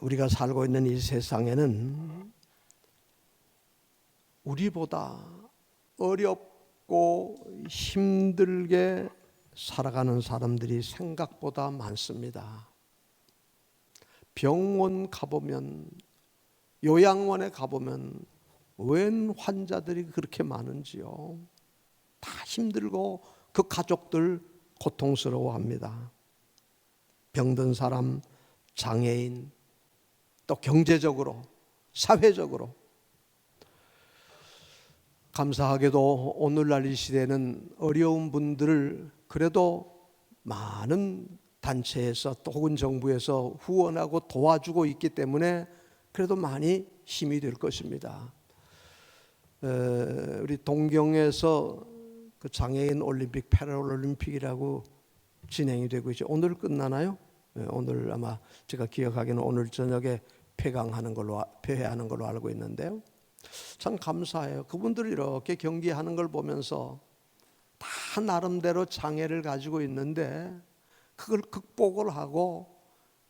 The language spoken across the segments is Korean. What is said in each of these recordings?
우리가 살고 있는 이 세상에는 우리보다 어렵고 힘들게 살아가는 사람들이 생각보다 많습니다. 병원 가보면, 요양원에 가보면 웬 환자들이 그렇게 많은지요. 다 힘들고 그 가족들 고통스러워합니다. 병든 사람, 장애인, 또 경제적으로, 사회적으로. 감사하게도 오늘날 이 시대는 어려운 분들을 그래도 많은 단체에서 또 혹은 정부에서 후원하고 도와주고 있기 때문에 그래도 많이 힘이 될 것입니다. 우리 동경에서 그 장애인 올림픽, 패럴올림픽이라고 진행이 되고 있죠. 오늘 끝나나요? 오늘 아마 제가 기억하기는 오늘 저녁에 폐회하는 걸로 알고 있는데요. 참 감사해요. 그분들이 이렇게 경기하는 걸 보면서 다 나름대로 장애를 가지고 있는데 그걸 극복을 하고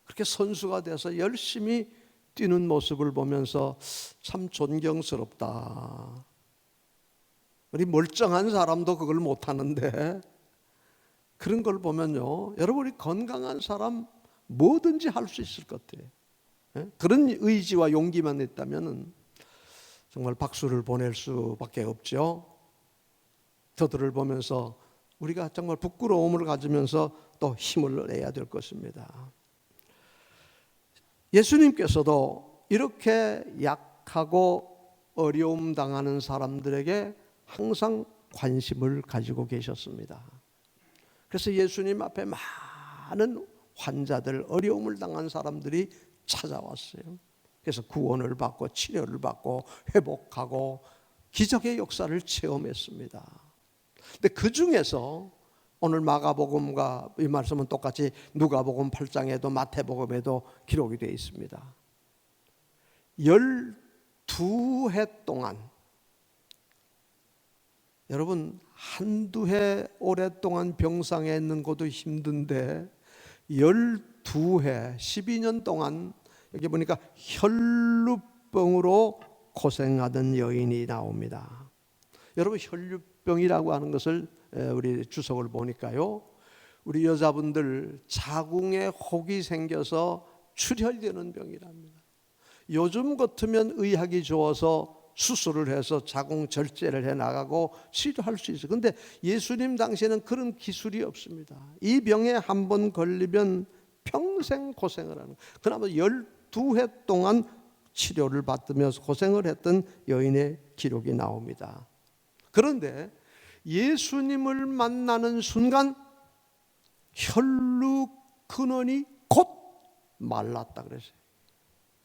그렇게 선수가 돼서 열심히 뛰는 모습을 보면서 참 존경스럽다. 우리 멀쩡한 사람도 그걸 못하는데 그런 걸 보면요, 여러분이 건강한 사람 뭐든지 할 수 있을 것 같아요. 그런 의지와 용기만 있다면 정말 박수를 보낼 수밖에 없죠. 저들을 보면서 우리가 정말 부끄러움을 가지면서 또 힘을 내야 될 것입니다. 예수님께서도 이렇게 약하고 어려움 당하는 사람들에게 항상 관심을 가지고 계셨습니다. 그래서 예수님 앞에 많은 환자들, 어려움을 당한 사람들이 찾아왔어요. 그래서 구원을 받고 치료를 받고 회복하고 기적의 역사를 체험했습니다. 근데 그 중에서 오늘 마가복음과 이 말씀은 똑같이 누가복음 8장에도 마태복음에도 기록이 되어 있습니다. 12해 동안, 여러분 한두 해 오랫동안 병상에 있는 것도 힘든데 12해 12년 동안 여기 보니까 혈루병으로 고생하던 여인이 나옵니다. 여러분 혈루병이라고 하는 것을 우리 주석을 보니까요, 우리 여자분들 자궁에 혹이 생겨서 출혈되는 병이랍니다. 요즘 같으면 의학이 좋아서 수술을 해서 자궁 절제를 해나가고 치료할 수 있어요. 그런데 예수님 당시에는 그런 기술이 없습니다. 이 병에 한 번 걸리면 평생 고생을 하는 거예요. 그나마 12해 동안 치료를 받으면서 고생을 했던 여인의 기록이 나옵니다. 그런데 예수님을 만나는 순간 혈루 근원이 곧 말랐다 그랬어요.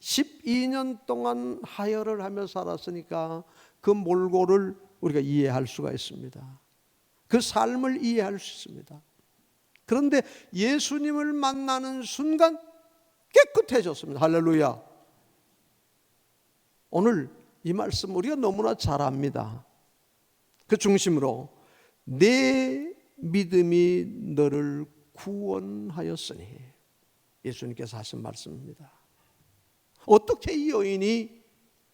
12년 동안 하혈을 하며 살았으니까 그 몰골을 우리가 이해할 수가 있습니다. 그 삶을 이해할 수 있습니다. 그런데 예수님을 만나는 순간 깨끗해졌습니다. 할렐루야. 오늘 이 말씀 우리가 너무나 잘 압니다. 그 중심으로 내 믿음이 너를 구원하였으니, 예수님께서 하신 말씀입니다. 어떻게 이 여인이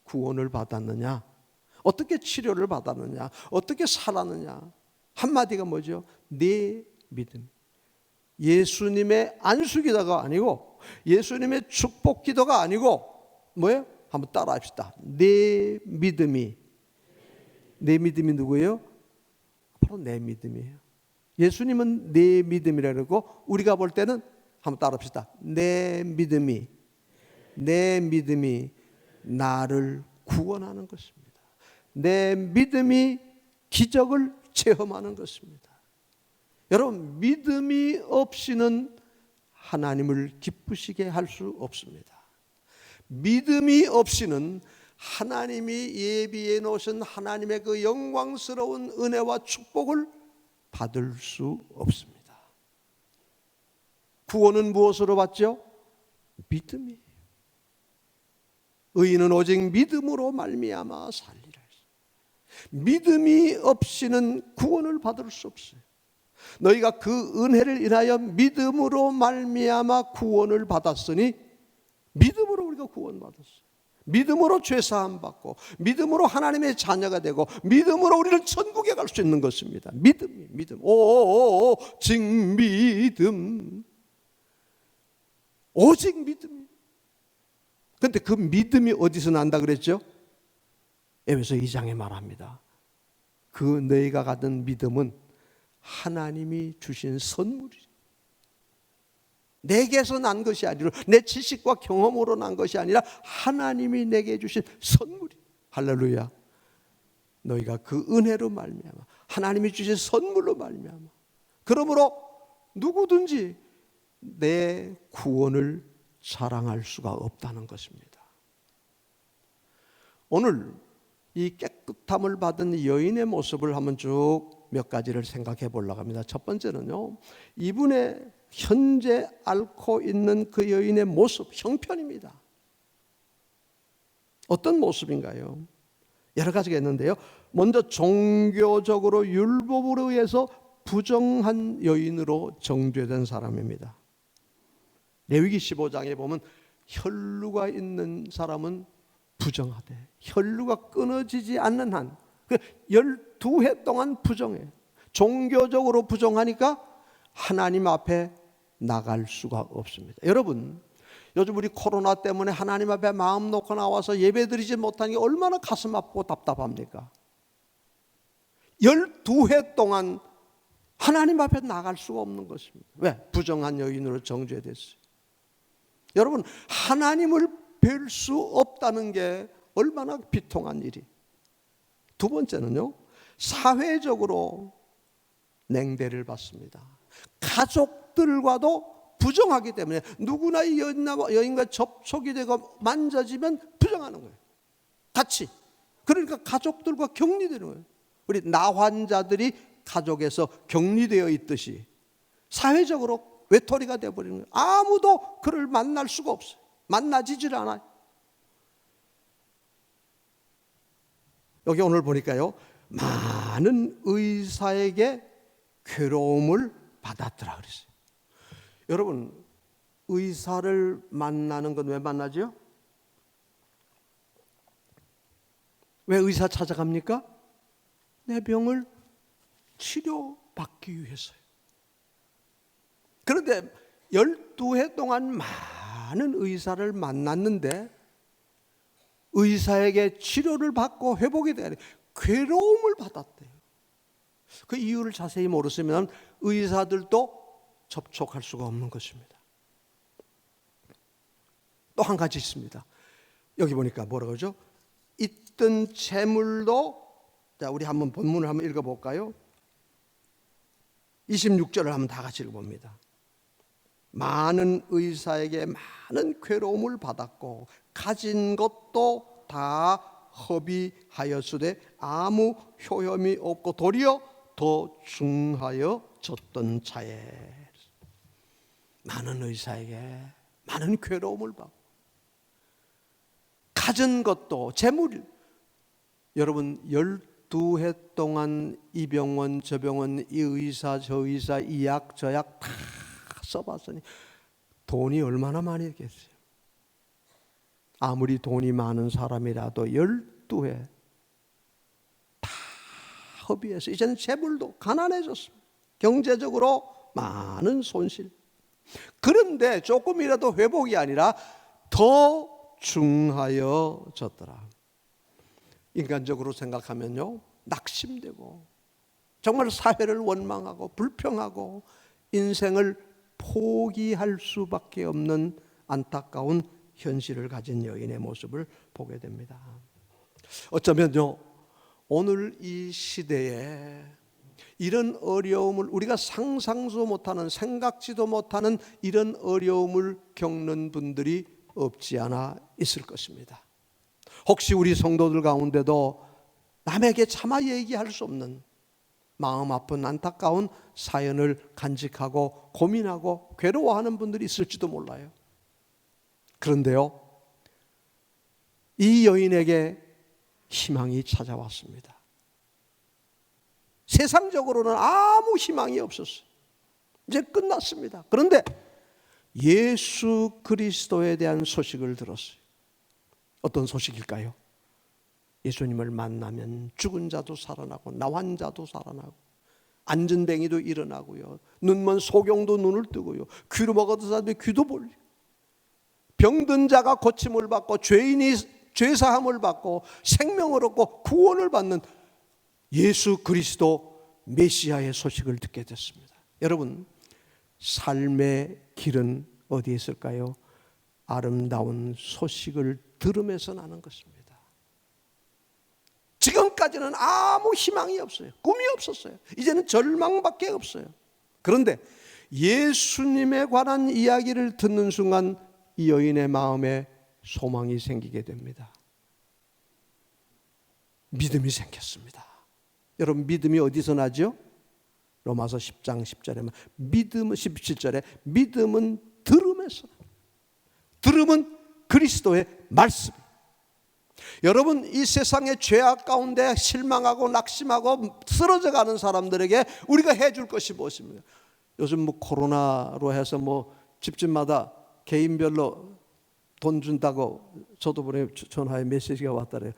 구원을 받았느냐, 어떻게 치료를 받았느냐, 어떻게 살았느냐, 한마디가 뭐죠? 내 믿음. 예수님의 안수기도가 아니고 예수님의 축복기도가 아니고 뭐예요? 한번 따라 합시다. 내 믿음이 누구예요? 바로 내 믿음이에요. 예수님은 내 믿음이라고 그러고 우리가 볼 때는 한번 따라 합시다. 내 믿음이 나를 구원하는 것입니다. 내 믿음이 기적을 체험하는 것입니다. 여러분, 믿음이 없이는 하나님을 기쁘시게 할 수 없습니다. 믿음이 없이는 하나님이 예비해 놓으신 하나님의 그 영광스러운 은혜와 축복을 받을 수 없습니다. 구원은 무엇으로 받죠? 믿음이에요. 의인은 오직 믿음으로 말미암아 살리라. 믿음이 없이는 구원을 받을 수 없어요. 너희가 그 은혜를 인하여 믿음으로 말미암아 구원을 받았으니 믿음으로 우리가 구원받았어요. 믿음으로 죄사함 받고 믿음으로 하나님의 자녀가 되고 믿음으로 우리는 천국에 갈 수 있는 것입니다. 믿음. 오직 믿음. 오직 믿음. 그런데 그 믿음이 어디서 난다 그랬죠? 에베소 2장에 말합니다. 그 너희가 가진 믿음은 하나님이 주신 선물이죠. 내게서 난 것이 아니라 내 지식과 경험으로 난 것이 아니라 하나님이 내게 주신 선물이. 할렐루야. 너희가 그 은혜로 말미암아 하나님이 주신 선물로 말미암아 그러므로 누구든지 내 구원을 자랑할 수가 없다는 것입니다. 오늘 이 깨끗함을 받은 여인의 모습을 한번 쭉 몇 가지를 생각해 보려고 합니다. 첫 번째는요, 이분의 현재 앓고 있는 그 여인의 모습, 형편입니다. 어떤 모습인가요? 여러 가지가 있는데요. 먼저 종교적으로 율법으로 의해서 부정한 여인으로 정죄된 사람입니다. 레위기 15장에 보면 혈루가 있는 사람은 부정하되 혈루가 끊어지지 않는 한 12해 동안 부정해. 종교적으로 부정하니까 하나님 앞에 나갈 수가 없습니다. 여러분, 요즘 우리 코로나 때문에 하나님 앞에 마음 놓고 나와서 예배드리지 못하는 게 얼마나 가슴 아프고 답답합니까? 12해 동안 하나님 앞에 나갈 수가 없는 것입니다. 왜? 부정한 여인으로 정죄됐어요. 여러분, 하나님을 뵐 수 없다는 게 얼마나 비통한 일이. 두 번째는요, 사회적으로 냉대를 받습니다. 가족들과도 부정하기 때문에 누구나 이 여인과 접촉이 되고 만져지면 부정하는 거예요. 같이. 그러니까 가족들과 격리되는 거예요. 우리 나환자들이 가족에서 격리되어 있듯이 사회적으로 외톨이가 되어버리는 거예요. 아무도 그를 만날 수가 없어요. 만나지질 않아요. 여기 오늘 보니까요, 많은 의사에게 괴로움을 받았더라 그랬어요. 여러분, 의사를 만나는 건 왜 만나죠? 왜 의사 찾아갑니까? 내 병을 치료받기 위해서요. 그런데 12해 동안 많은 의사를 만났는데 의사에게 치료를 받고 회복이 돼야 돼. 괴로움을 받았대요. 그 이유를 자세히 모르시면 의사들도 접촉할 수가 없는 것입니다. 또 한 가지 있습니다. 여기 보니까 뭐라고 하죠? 있던 재물도, 자, 우리 한번 본문을 한번 읽어볼까요? 26절을 한번 다 같이 읽어봅니다. 많은 의사에게 많은 괴로움을 받았고 가진 것도 다 허비하였으되 아무 효험이 없고 도리어 더 중하여졌던 차에. 많은 의사에게 많은 괴로움을 받고 가진 것도 재물. 여러분, 12해 동안 이 병원 저 병원 이 의사 저 의사 이 약 저 약 다 써봤으니 돈이 얼마나 많이 있겠어요. 아무리 돈이 많은 사람이라도 12해 다 허비해서 이제는 재물도 가난해졌습니다. 경제적으로 많은 손실. 그런데 조금이라도 회복이 아니라 더 중하여졌더라. 인간적으로 생각하면요, 낙심되고 정말 사회를 원망하고 불평하고 인생을 포기할 수밖에 없는 안타까운 현실을 가진 여인의 모습을 보게 됩니다. 어쩌면요, 오늘 이 시대에 이런 어려움을 우리가 상상도 못하는, 생각지도 못하는 이런 어려움을 겪는 분들이 없지 않아 있을 것입니다. 혹시 우리 성도들 가운데도 남에게 차마 얘기할 수 없는 마음 아픈 안타까운 사연을 간직하고 고민하고 괴로워하는 분들이 있을지도 몰라요. 그런데요, 이 여인에게 희망이 찾아왔습니다. 세상적으로는 아무 희망이 없었어요. 이제 끝났습니다. 그런데 예수 그리스도에 대한 소식을 들었어요. 어떤 소식일까요? 예수님을 만나면 죽은 자도 살아나고 나환 자도 살아나고 안전뱅이도 일어나고요, 눈먼 소경도 눈을 뜨고요, 귀로 먹었던 사람이 귀도 벌리고, 병든 자가 고침을 받고 죄인이 죄사함을 받고 생명을 얻고 구원을 받는 예수 그리스도 메시아의 소식을 듣게 됐습니다. 여러분, 삶의 길은 어디에 있을까요? 아름다운 소식을 들으면서 나는 것입니다. 지금까지는 아무 희망이 없어요. 꿈이 없었어요. 이제는 절망밖에 없어요. 그런데 예수님에 관한 이야기를 듣는 순간 이 여인의 마음에 소망이 생기게 됩니다. 믿음이 생겼습니다. 여러분, 믿음이 어디서 나죠? 로마서 10장 10절에 믿음은 17절에 믿음은 들음에서, 들음은 그리스도의 말씀. 여러분, 이 세상의 죄악 가운데 실망하고 낙심하고 쓰러져가는 사람들에게 우리가 해줄 것이 무엇입니까? 요즘 코로나로 해서 집집마다 개인별로 돈 준다고 저도 보내 전화에 메시지가 왔다래요.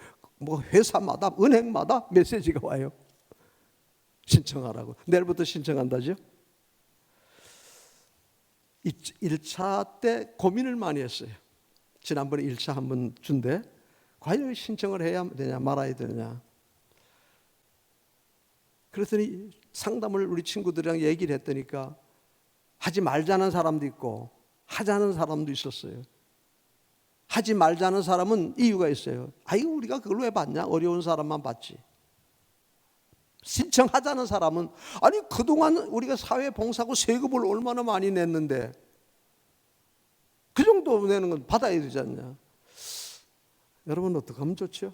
회사마다 은행마다 메시지가 와요. 신청하라고. 내일부터 신청한다죠. 1차 때 고민을 많이 했어요. 지난번에 1차 한번 준대. 과연 신청을 해야 되냐 말아야 되냐. 그랬더니 상담을 우리 친구들이랑 얘기를 했더니까 하지 말자는 사람도 있고 하자는 사람도 있었어요. 하지 말자는 사람은 이유가 있어요. 아이고, 우리가 그걸 왜 받냐? 어려운 사람만 받지. 신청하자는 사람은 아니, 그동안 우리가 사회 봉사하고 세금을 얼마나 많이 냈는데 그 정도 내는 건 받아야 되지 않냐. 여러분, 어떻게 하면 좋죠?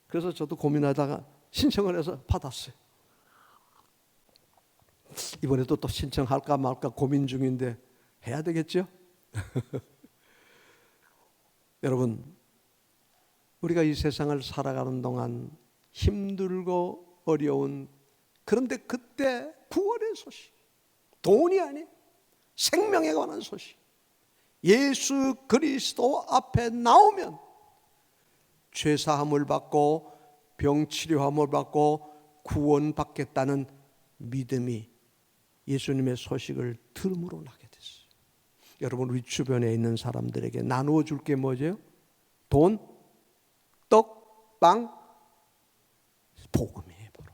그래서 저도 고민하다가 신청을 해서 받았어요. 이번에도 또 신청할까 말까 고민 중인데 해야 되겠죠? 여러분, 우리가 이 세상을 살아가는 동안 힘들고 어려운, 그런데 그때 구원의 소식, 돈이 아닌 생명에 관한 소식, 예수 그리스도 앞에 나오면 죄사함을 받고 병치료함을 받고 구원받겠다는 믿음이 예수님의 소식을 들음으로 나게 됐어요. 여러분, 우리 주변에 있는 사람들에게 나누어 줄 게 뭐죠? 돈, 떡, 빵, 복음이에요. 바로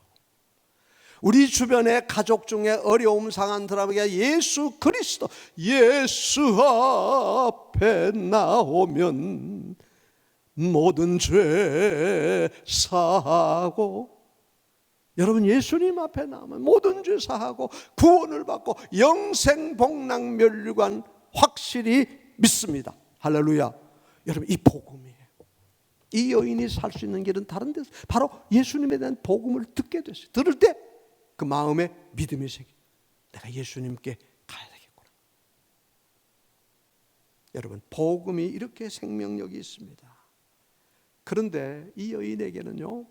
우리 주변의 가족 중에 어려움 상한 사람에게 예수 그리스도, 예수 앞에 나오면 모든 죄 사하고, 여러분, 예수님 앞에 나오면 모든 죄 사하고 구원을 받고 영생 복락 면류관 확실히 믿습니다. 할렐루야. 여러분, 이 복음이에요. 이 여인이 살 수 있는 길은 다른 데서 바로 예수님에 대한 복음을 듣게 됐어요. 들을 때 그 마음에 믿음이 생겨. 내가 예수님께 가야 되겠구나. 여러분, 복음이 이렇게 생명력이 있습니다. 그런데 이 여인에게는요,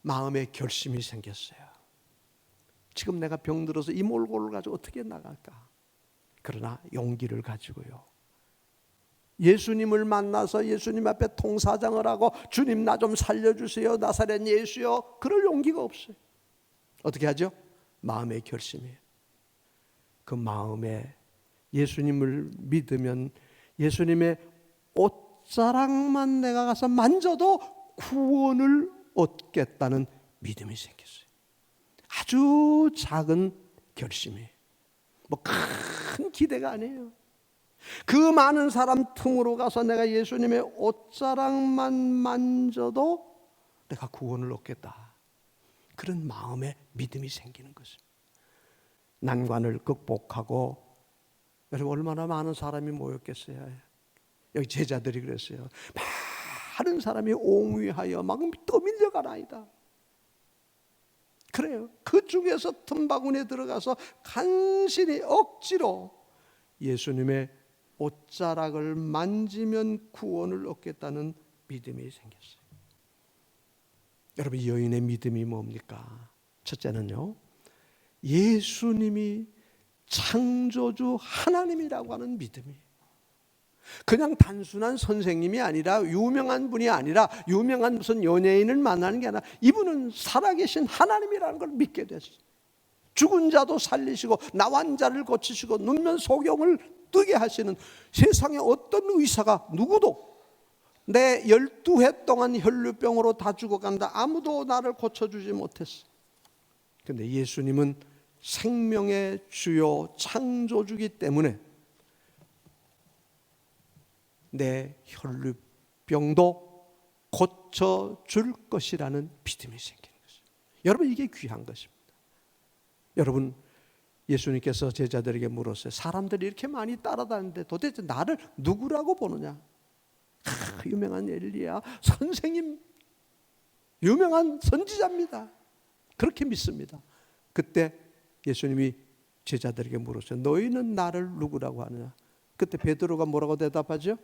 마음에 결심이 생겼어요. 지금 내가 병들어서 이 몰골을 가지고 어떻게 나갈까? 그러나 용기를 가지고요, 예수님을 만나서 예수님 앞에 통사장을 하고 주님, 나 좀 살려주세요, 나사렛 예수요, 그럴 용기가 없어요. 어떻게 하죠? 마음의 결심이에요. 그 마음에 예수님을 믿으면 예수님의 옷자락만 내가 가서 만져도 구원을 얻겠다는 믿음이 생겼어요. 아주 작은 결심이에요. 큰 기대가 아니에요. 그 많은 사람 틈으로 가서 내가 예수님의 옷자락만 만져도 내가 구원을 얻겠다. 그런 마음의 믿음이 생기는 것입니다. 난관을 극복하고, 여러분, 얼마나 많은 사람이 모였겠어요. 여기 제자들이 그랬어요. 많은 사람이 옹위하여 막 떠밀려가나이다. 그래요. 그 중에서 틈바구니에 들어가서 간신히 억지로 예수님의 옷자락을 만지면 구원을 얻겠다는 믿음이 생겼어요. 여러분, 이 여인의 믿음이 뭡니까? 첫째는요, 예수님이 창조주 하나님이라고 하는 믿음이, 그냥 단순한 선생님이 아니라, 유명한 분이 아니라, 유명한 무슨 연예인을 만나는 게 아니라, 이분은 살아계신 하나님이라는 걸 믿게 됐어요. 죽은 자도 살리시고 나환 자를 고치시고 눈면 소경을 뜨게 하시는, 세상에 어떤 의사가 누구도 내 12해 동안 혈류병으로 다 죽어간다, 아무도 나를 고쳐주지 못했어. 그런데 예수님은 생명의 주요 창조주기 때문에 내 혈류병도 고쳐줄 것이라는 믿음이 생기는 것이죠. 여러분, 이게 귀한 것입니다. 여러분, 예수님께서 제자들에게 물었어요. 사람들이 이렇게 많이 따라다니는데 도대체 나를 누구라고 보느냐? 유명한 엘리야, 선생님, 유명한 선지자입니다. 그렇게 믿습니다. 그때 예수님이 제자들에게 물었어요. 너희는 나를 누구라고 하느냐? 그때 베드로가 뭐라고 대답하죠?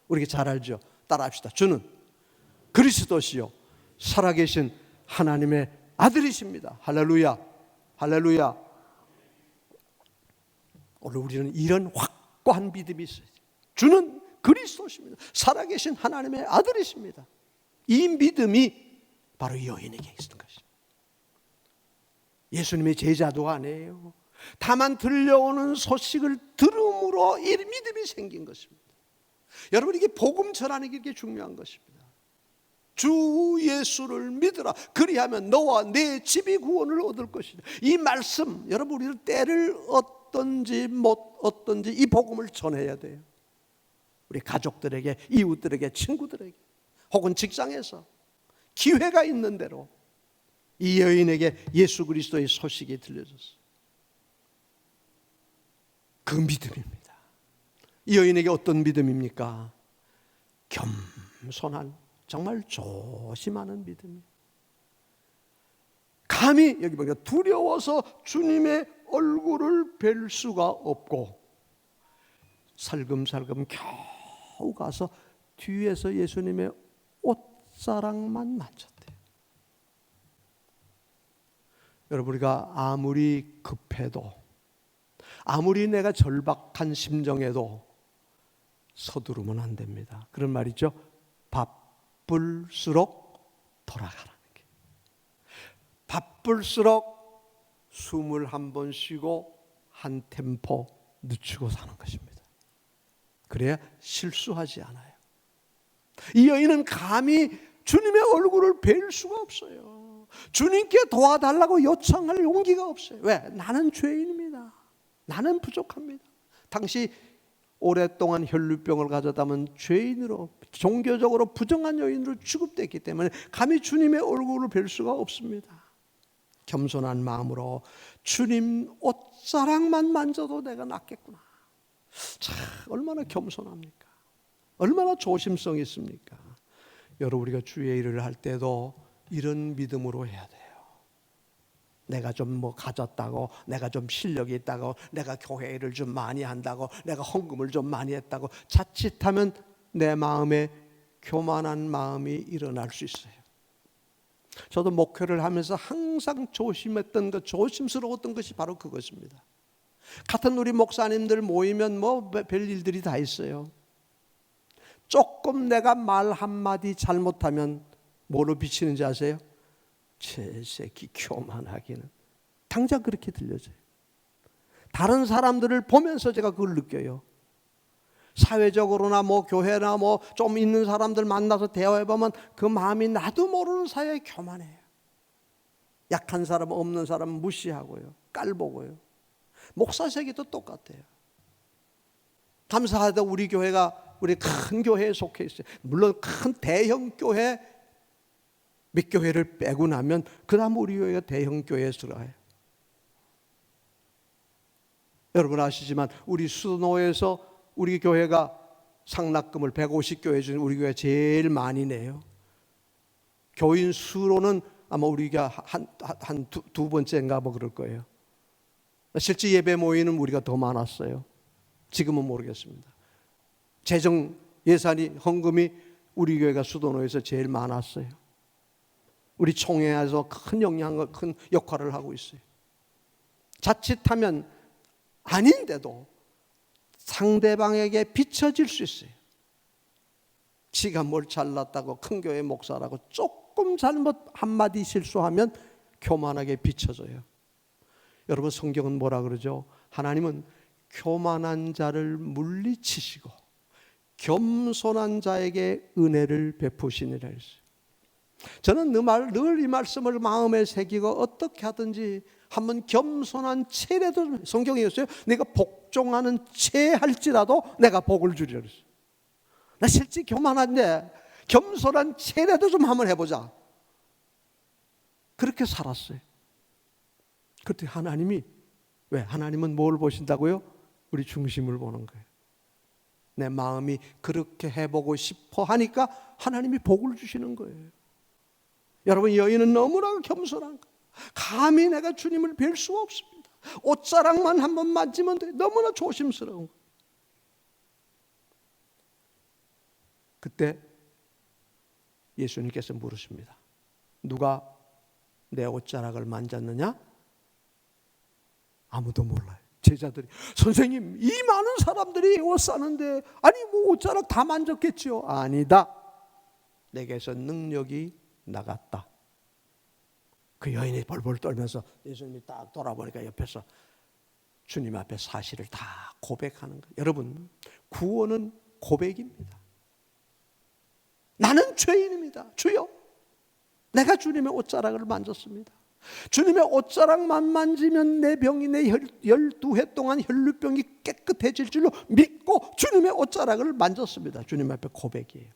우리가 잘 알죠. 따라합시다. 주는 그리스도시요 살아계신 하나님의 아들이십니다. 할렐루야, 할렐루야. 오늘 우리는 이런 확고한 믿음이 있어요. 주는 그리스도십니다. 살아계신 하나님의 아들이십니다. 이 믿음이 바로 여인에게 있는 것입니다. 예수님의 제자도 아니에요. 다만 들려오는 소식을 들음으로 이 믿음이 생긴 것입니다. 여러분, 이게 복음 전하는 게 중요한 것입니다. 주 예수를 믿으라, 그리하면 너와 내 집이 구원을 얻을 것이다. 이 말씀, 여러분, 우리는 때를 얻든지 못 얻든지 이 복음을 전해야 돼요. 우리 가족들에게, 이웃들에게, 친구들에게, 혹은 직장에서 기회가 있는 대로 이 여인에게 예수 그리스도의 소식이 들려졌어요. 그 믿음입니다. 이 여인에게 어떤 믿음입니까? 겸손한, 정말 조심하는 믿음이에요. 감히, 여기 보니까 두려워서 주님의 얼굴을 뵐 수가 없고 살금살금 겨우 가서 뒤에서 예수님의 옷자락만 만졌대요. 여러분, 우리가 아무리 급해도, 아무리 내가 절박한 심정에도 서두르면 안 됩니다. 그런 말이죠. 바쁠수록 돌아가라는 게. 바쁠수록 숨을 한 번 쉬고 한 템포 늦추고 사는 것입니다. 그래야 실수하지 않아요. 이 여인은 감히 주님의 얼굴을 뵐 수가 없어요. 주님께 도와달라고 요청할 용기가 없어요. 왜? 나는 죄인입니다. 나는 부족합니다. 당시 오랫동안 혈류병을 가졌다면 죄인으로, 종교적으로 부정한 여인으로 취급됐기 때문에 감히 주님의 얼굴을 뵐 수가 없습니다. 겸손한 마음으로 주님 옷자락만 만져도 내가 낫겠구나. 참, 얼마나 겸손합니까? 얼마나 조심성이 있습니까? 여러분, 우리가 주의 일을 할 때도 이런 믿음으로 해야 돼요. 내가 좀 뭐 가졌다고, 내가 좀 실력이 있다고, 내가 교회 일을 좀 많이 한다고, 내가 헌금을 좀 많이 했다고 자칫하면 내 마음에 교만한 마음이 일어날 수 있어요. 저도 목회를 하면서 항상 조심했던 것, 조심스러웠던 것이 바로 그것입니다. 같은 우리 목사님들 모이면 뭐 별 일들이 다 있어요. 조금 내가 말 한마디 잘못하면 뭐로 비치는지 아세요? 제 새끼 교만하기는. 당장 그렇게 들려져요. 다른 사람들을 보면서 제가 그걸 느껴요. 사회적으로나 뭐 교회나 뭐 좀 있는 사람들 만나서 대화해보면 그 마음이 나도 모르는 사이에 교만해요. 약한 사람, 없는 사람 무시하고요, 깔보고요. 목사 세계도 똑같아요. 감사하다 우리 교회가, 우리 큰 교회에 속해 있어요. 물론 큰 대형 교회 몇 교회를 빼고 나면 그 다음 우리 교회가 대형 교회에 들어가요. 여러분 아시지만 우리 수도노에서 우리 교회가 상납금을 150교회 중에 우리 교회가 제일 많이 내요. 교인 수로는 아마 우리가 한 두 번째인가 뭐 그럴 거예요. 실제 예배 모이는 우리가 더 많았어요. 지금은 모르겠습니다. 재정 예산이, 헌금이 우리 교회가 수도노에서 제일 많았어요. 우리 총회에서 큰 역할을 하고 있어요. 자칫하면 아닌데도 상대방에게 비춰질 수 있어요. 지가 뭘 잘났다고 큰 교회 목사라고 조금 잘못 한마디 실수하면 교만하게 비춰져요. 여러분, 성경은 뭐라 그러죠? 하나님은 교만한 자를 물리치시고 겸손한 자에게 은혜를 베푸시니라 했어요. 저는 늘 이 말씀을 마음에 새기고 어떻게 하든지 한번 겸손한 채라도, 성경이었어요, 내가 복종하는 채 할지라도 내가 복을 주리라 그랬어요. 나 실제 교만한데 겸손한 채라도 좀 한번 해보자. 그렇게 살았어요. 그때 하나님이, 왜? 하나님은 뭘 보신다고요? 우리 중심을 보는 거예요. 내 마음이 그렇게 해보고 싶어 하니까 하나님이 복을 주시는 거예요. 여러분, 여인은 너무나 겸손한 거예요. 감히 내가 주님을 뵐 수가 없습니다. 옷자락만 한번 만지면 돼. 너무나 조심스러운 거예요. 그때 예수님께서 물으십니다. 누가 내 옷자락을 만졌느냐? 아무도 몰라요. 제자들이, 선생님, 이 많은 사람들이 옷 사는데 아니 뭐 옷자락 다 만졌겠지요? 아니다. 내게서 능력이 나갔다. 그 여인이 벌벌 떨면서 예수님이 딱 돌아보니까 옆에서 주님 앞에 사실을 다 고백하는 거예요. 여러분, 구원은 고백입니다. 나는 죄인입니다. 주여, 내가 주님의 옷자락을 만졌습니다. 주님의 옷자락만 만지면 내 병이, 내 12해 동안 혈루병이 깨끗해질 줄로 믿고 주님의 옷자락을 만졌습니다. 주님 앞에 고백이에요.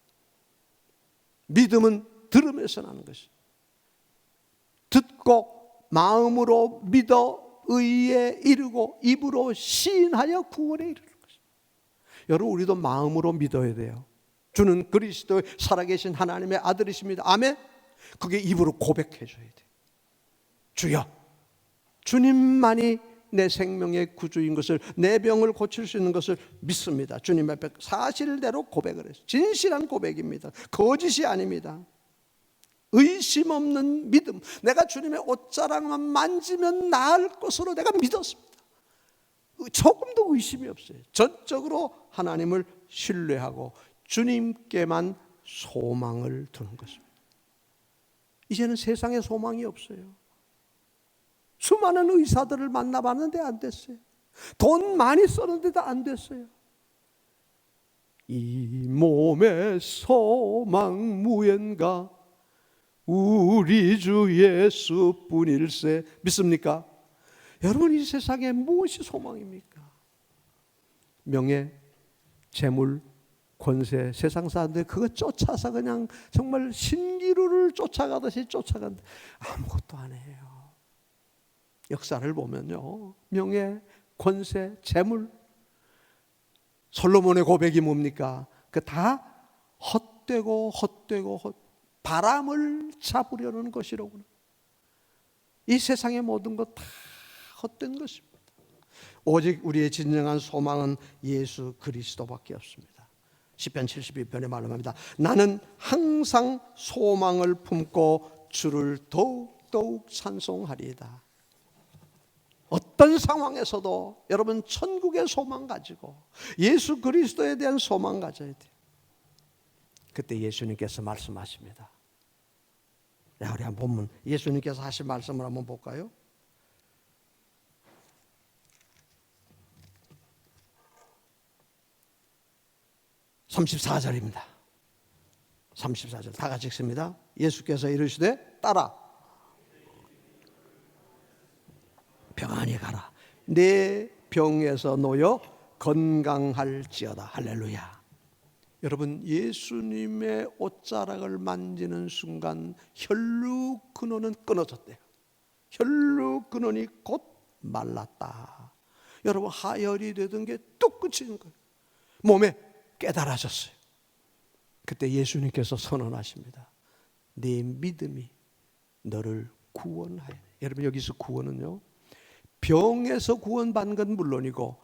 믿음은 들음에서 나는 것이, 듣고 마음으로 믿어 의에 이르고 입으로 시인하여 구원에 이르는 것입니다. 여러분, 우리도 마음으로 믿어야 돼요. 주는 그리스도의 살아계신 하나님의 아들이십니다. 아멘. 그게 입으로 고백해 줘야 돼요. 주여, 주님만이 내 생명의 구주인 것을, 내 병을 고칠 수 있는 것을 믿습니다. 주님 앞에 사실대로 고백을 했어요. 진실한 고백입니다. 거짓이 아닙니다. 의심 없는 믿음. 내가 주님의 옷자락만 만지면 나을 것으로 내가 믿었습니다. 조금도 의심이 없어요. 전적으로 하나님을 신뢰하고 주님께만 소망을 두는 것입니다. 이제는 세상에 소망이 없어요. 수많은 의사들을 만나봤는데 안 됐어요. 돈 많이 썼는데도 안 됐어요. 이 몸의 소망 무언가 우리 주 예수뿐일세. 믿습니까? 여러분, 이 세상에 무엇이 소망입니까? 명예, 재물, 권세, 세상 사람들 그거 쫓아서 그냥 정말 신기루를 쫓아가듯이 쫓아간다. 아무것도 안 해요. 역사를 보면요, 명예, 권세, 재물, 솔로몬의 고백이 뭡니까? 그 다 헛되고 바람을 잡으려는 것이로구나. 이 세상의 모든 것 다 헛된 것입니다. 오직 우리의 진정한 소망은 예수 그리스도밖에 없습니다. 시편 72편에 말합니다. 나는 항상 소망을 품고 주를 더욱 찬송하리이다. 어떤 상황에서도 여러분, 천국의 소망 가지고 예수 그리스도에 대한 소망 가져야 돼요. 그때 예수님께서 말씀하십니다. 우리 한번 보면 예수님께서 하신 말씀을 한번 볼까요? 34절입니다. 34절 다 같이 읽습니다. 예수께서 이르시되 따라 평안히 가라. 내 병에서 놓여 건강할지어다. 할렐루야. 여러분, 예수님의 옷자락을 만지는 순간 혈루 근원은 끊어졌대요. 혈루 근원이 곧 말랐다. 여러분, 하혈이 되던 게 뚝 끊치는 거예요. 몸에 깨달아졌어요. 그때 예수님께서 선언하십니다. 네 믿음이 너를 구원하여. 여러분, 여기서 구원은요, 병에서 구원받는 건 물론이고,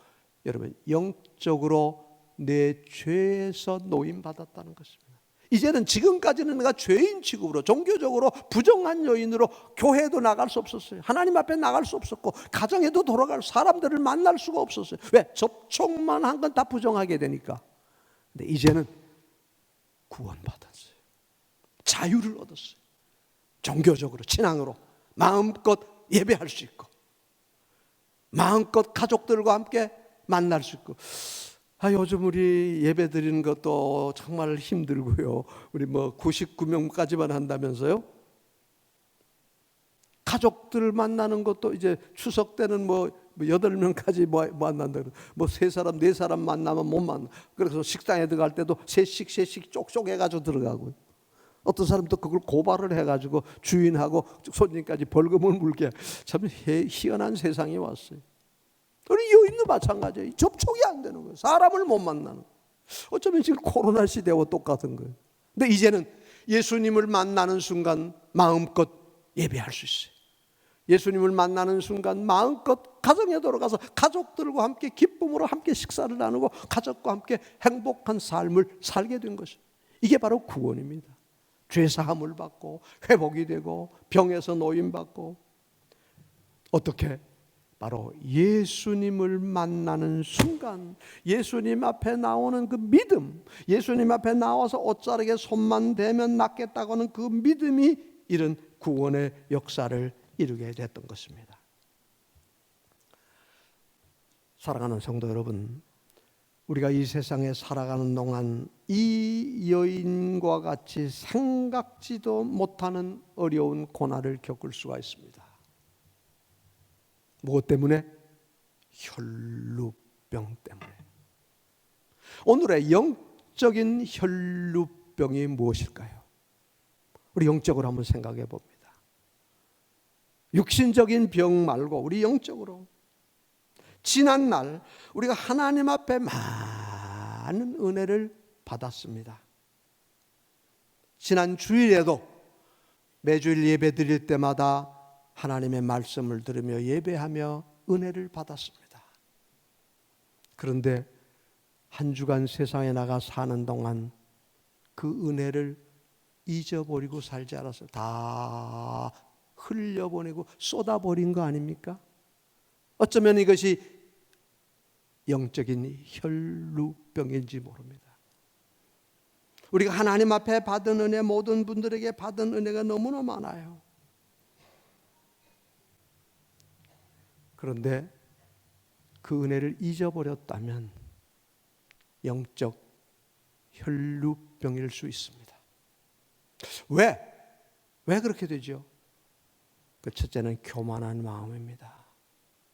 여러분, 영적으로 내 죄에서 노임받았다는 것입니다. 이제는 지금까지는 내가 죄인 취급으로 종교적으로 부정한 요인으로 교회에도 나갈 수 없었어요. 하나님 앞에 나갈 수 없었고 가정에도 돌아갈 사람들을 만날 수가 없었어요. 왜? 접촉만 한 건 다 부정하게 되니까. 근데 이제는 구원받았어요. 자유를 얻었어요. 종교적으로 신앙으로 마음껏 예배할 수 있고 마음껏 가족들과 함께 만날 수 있고. 요즘 우리 예배 드리는 것도 정말 힘들고요. 우리 99명까지만 한다면서요. 가족들 만나는 것도 이제 추석 때는 8명까지 만난다. 3사람, 4사람 만나면 못 만나. 그래서 식당에 들어갈 때도 세씩 쪽쪽 해가지고 들어가고요. 어떤 사람도 그걸 고발을 해가지고 주인하고 손님까지 벌금을 물게. 참 희한한 세상이 왔어요. 우리 여인도 마찬가지예요. 접촉이 안 되는 거예요. 사람을 못 만나는 거예요. 어쩌면 지금 코로나 시대와 똑같은 거예요. 근데 이제는 예수님을 만나는 순간 마음껏 예배할 수 있어요. 예수님을 만나는 순간 마음껏 가정에 돌아가서 가족들과 함께 기쁨으로 함께 식사를 나누고 가족과 함께 행복한 삶을 살게 된 것이에요. 이게 바로 구원입니다. 죄사함을 받고 회복이 되고 병에서 노임받고. 어떻게? 바로 예수님을 만나는 순간, 예수님 앞에 나오는 그 믿음, 예수님 앞에 나와서 옷자락에 손만 대면 낫겠다고 하는 그 믿음이 이런 구원의 역사를 이루게 됐던 것입니다. 사랑하는 성도 여러분, 우리가 이 세상에 살아가는 동안 이 여인과 같이 생각지도 못하는 어려운 고난을 겪을 수가 있습니다. 무엇 때문에? 혈루병 때문에. 오늘의 영적인 혈루병이 무엇일까요? 우리 영적으로 한번 생각해 봅니다. 육신적인 병 말고 우리 영적으로. 지난날 우리가 하나님 앞에 많은 은혜를 받았습니다. 지난 주일에도 매주일 예배 드릴 때마다 하나님의 말씀을 들으며 예배하며 은혜를 받았습니다. 그런데 한 주간 세상에 나가 사는 동안 그 은혜를 잊어버리고 살지 않았어요. 다 흘려보내고 쏟아버린 거 아닙니까? 어쩌면 이것이 영적인 혈루병인지 모릅니다. 우리가 하나님 앞에 받은 은혜, 모든 분들에게 받은 은혜가 너무나 많아요. 그런데 그 은혜를 잊어버렸다면 영적 혈루병일 수 있습니다. 왜 그렇게 되죠? 그 첫째는 교만한 마음입니다.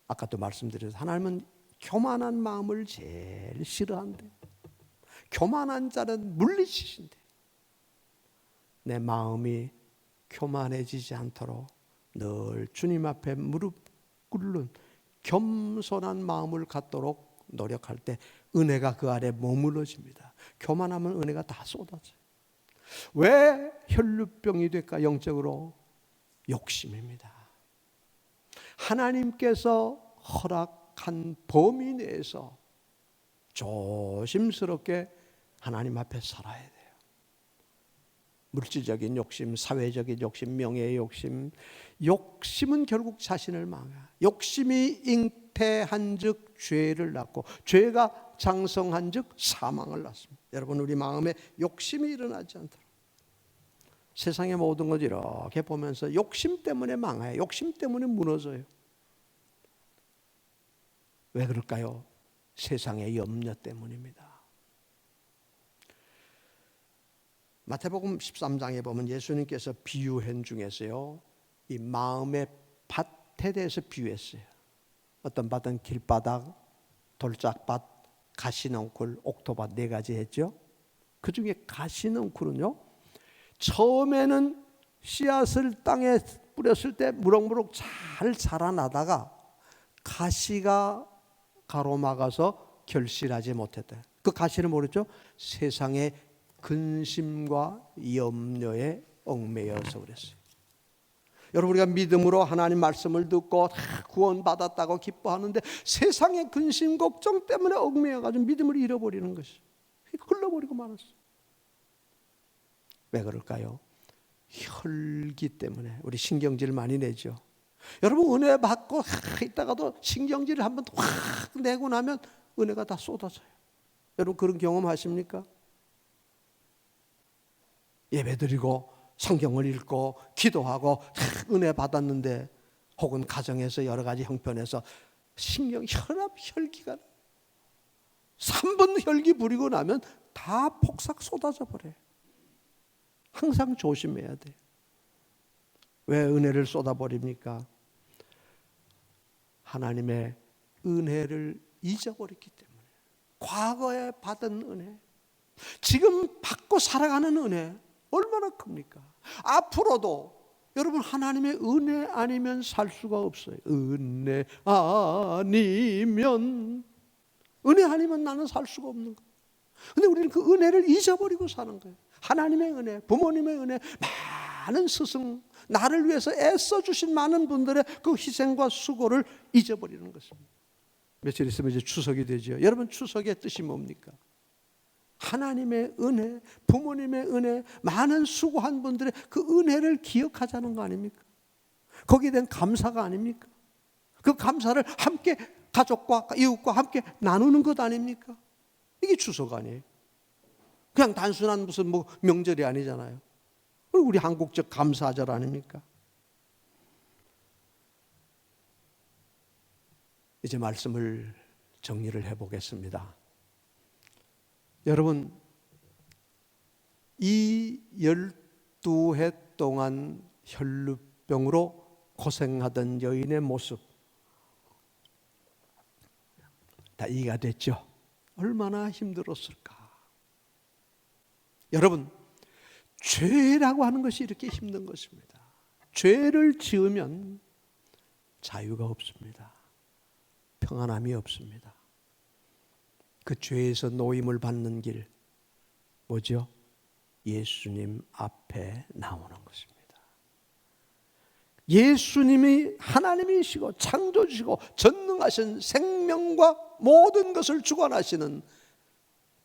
아까도 말씀드렸죠. 하나님은 교만한 마음을 제일 싫어한대. 교만한 자는 물리치신대. 내 마음이 교만해지지 않도록 늘 주님 앞에 무릎 꿇는 겸손한 마음을 갖도록 노력할 때 은혜가 그 아래 머물러집니다. 교만하면 은혜가 다 쏟아져요. 왜 혈루병이 될까? 영적으로 욕심입니다. 하나님께서 허락한 범위 내에서 조심스럽게 하나님 앞에 살아야 돼요. 물질적인 욕심, 사회적인 욕심, 명예의 욕심. 욕심은 결국 자신을 망해요. 욕심이 잉태한 즉 죄를 낳고 죄가 장성한 즉 사망을 낳습니다. 여러분, 우리 마음에 욕심이 일어나지 않도록 세상의 모든 걸 이렇게 보면서 욕심 때문에 망해요. 욕심 때문에 무너져요. 왜 그럴까요? 세상의 염려 때문입니다. 마태복음 13장에 보면 예수님께서 비유한 중에서요, 이 마음의 밭에 대해서 비유했어요. 어떤 밭은 길바닥, 돌짝밭, 가시넝쿨, 옥토밭 4가지 했죠. 그 중에 가시넝쿨은요, 처음에는 씨앗을 땅에 뿌렸을 때 무럭무럭 잘 자라나다가 가시가 가로막아서 결실하지 못했다. 그 가시는 뭐랬죠? 세상의 근심과 염려에 얽매여서 그랬어요. 여러분, 우리가 믿음으로 하나님 말씀을 듣고 구원받았다고 기뻐하는데 세상의 근심 걱정 때문에 얽매여가지고 믿음을 잃어버리는 것이 흘러버리고 말았어요. 왜 그럴까요? 혈기 때문에. 우리 신경질 많이 내죠. 여러분 은혜 받고 있다가도 신경질을 한번 확 내고 나면 은혜가 다 쏟아져요. 여러분 그런 경험 하십니까? 예배드리고 성경을 읽고 기도하고 은혜 받았는데 혹은 가정에서 여러 가지 형편에서 혈기가 3분 혈기 부리고 나면 다 폭삭 쏟아져 버려요. 항상 조심해야 돼요. 왜 은혜를 쏟아버립니까? 하나님의 은혜를 잊어버렸기 때문에. 과거에 받은 은혜, 지금 받고 살아가는 은혜 얼마나 큽니까? 앞으로도 여러분 하나님의 은혜 아니면 살 수가 없어요. 은혜 아니면 나는 살 수가 없는 거예요. 근데 우리는 그 은혜를 잊어버리고 사는 거예요. 하나님의 은혜, 부모님의 은혜, 많은 스승, 나를 위해서 애써주신 많은 분들의 그 희생과 수고를 잊어버리는 것입니다. 며칠 있으면 이제 추석이 되죠. 여러분 추석의 뜻이 뭡니까? 하나님의 은혜, 부모님의 은혜, 많은 수고한 분들의 그 은혜를 기억하자는 거 아닙니까? 거기에 대한 감사가 아닙니까? 그 감사를 함께 가족과 이웃과 함께 나누는 것 아닙니까? 이게 추석 아니에요. 그냥 단순한 무슨 명절이 아니잖아요. 우리 한국적 감사절 아닙니까? 이제 말씀을 정리를 해보겠습니다. 여러분, 이 12해 동안 혈루병으로 고생하던 여인의 모습 다 이해가 됐죠? 얼마나 힘들었을까? 여러분, 죄라고 하는 것이 이렇게 힘든 것입니다. 죄를 지으면 자유가 없습니다. 평안함이 없습니다. 그 죄에서 노임을 받는 길 뭐죠? 예수님 앞에 나오는 것입니다. 예수님이 하나님이시고 창조주시고 전능하신 생명과 모든 것을 주관하시는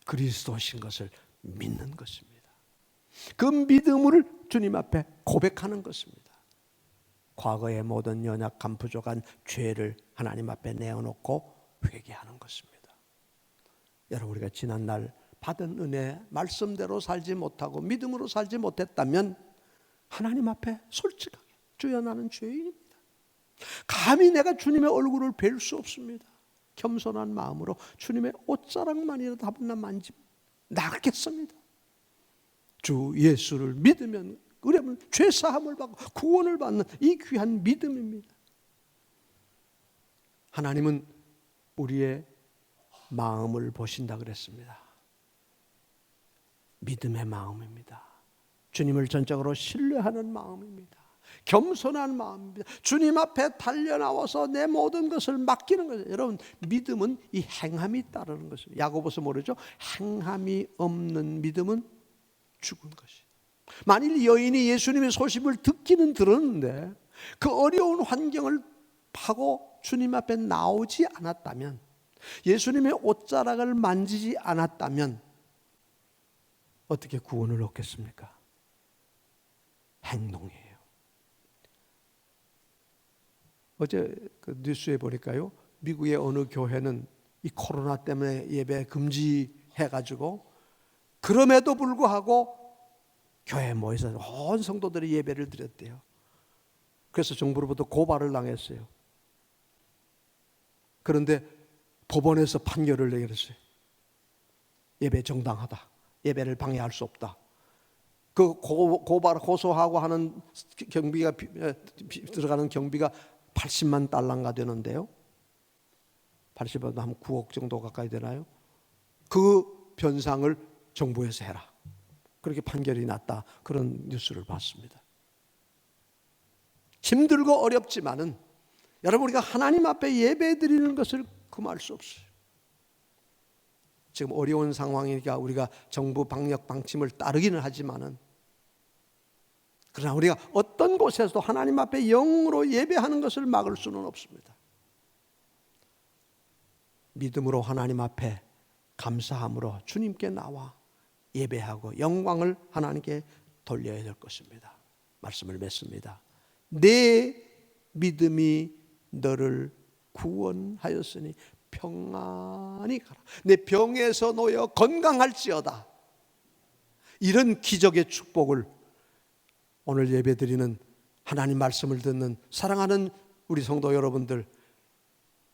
그리스도신 것을 믿는 것입니다. 그 믿음을 주님 앞에 고백하는 것입니다. 과거의 모든 연약한 부족한 죄를 하나님 앞에 내어놓고 회개하는 것입니다. 여러분 우리가 지난날 받은 은혜 말씀대로 살지 못하고 믿음으로 살지 못했다면 하나님 앞에 솔직하게 주여 나는 죄인입니다. 감히 내가 주님의 얼굴을 뵐 수 없습니다. 겸손한 마음으로 주님의 옷자락만이라도 한번 만지면 낫겠습니다. 주 예수를 믿으면 그러면 죄사함을 받고 구원을 받는 이 귀한 믿음입니다. 하나님은 우리의 마음을 보신다 그랬습니다. 믿음의 마음입니다. 주님을 전적으로 신뢰하는 마음입니다. 겸손한 마음입니다. 주님 앞에 달려나와서 내 모든 것을 맡기는 거예요. 여러분 믿음은 이 행함이 따르는 것입니다. 야고보서 모르죠? 행함이 없는 믿음은 죽은 것이. 만일 여인이 예수님의 소식을 듣기는 들었는데 그 어려운 환경을 파고 주님 앞에 나오지 않았다면, 예수님의 옷자락을 만지지 않았다면 어떻게 구원을 얻겠습니까? 행동이에요. 어제 그 뉴스에 보니까요, 미국의 어느 교회는 이 코로나 때문에 예배 금지해가지고 그럼에도 불구하고 교회에 모여서 온 성도들이 예배를 드렸대요. 그래서 정부로부터 고발을 당했어요. 그런데 법원에서 판결을 내렸어요. 예배 정당하다. 예배를 방해할 수 없다. 그 고발 고소하고 하는 경비가 들어가는 경비가 80만 달러가 되는데요. 80만 한 9억 정도 가까이 되나요? 그 변상을 정부에서 해라. 그렇게 판결이 났다. 그런 뉴스를 봤습니다. 힘들고 어렵지만은 여러분 우리가 하나님 앞에 예배드리는 것을 금할 수 없어요. 지금 어려운 상황이니까 우리가 정부 방역 방침을 따르기는 하지만은, 그러나 우리가 어떤 곳에서도 하나님 앞에 영으로 예배하는 것을 막을 수는 없습니다. 믿음으로 하나님 앞에 감사함으로 주님께 나와 예배하고 영광을 하나님께 돌려야 될 것입니다. 말씀을 맺습니다. 내 믿음이 너를 구원하였으니 평안히 가라. 내 병에서 놓여 건강할지어다. 이런 기적의 축복을 오늘 예배드리는 하나님 말씀을 듣는 사랑하는 우리 성도 여러분들,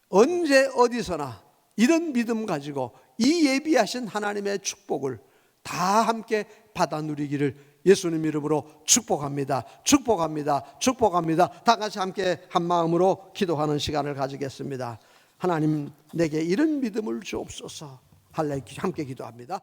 언제 어디서나 이런 믿음 가지고 이 예비하신 하나님의 축복을 다 함께 받아 누리기를 예수님 이름으로 축복합니다. 축복합니다. 축복합니다. 다 같이 함께 한 마음으로 기도하는 시간을 가지겠습니다. 하나님, 내게 이런 믿음을 주옵소서. 함께 기도합니다.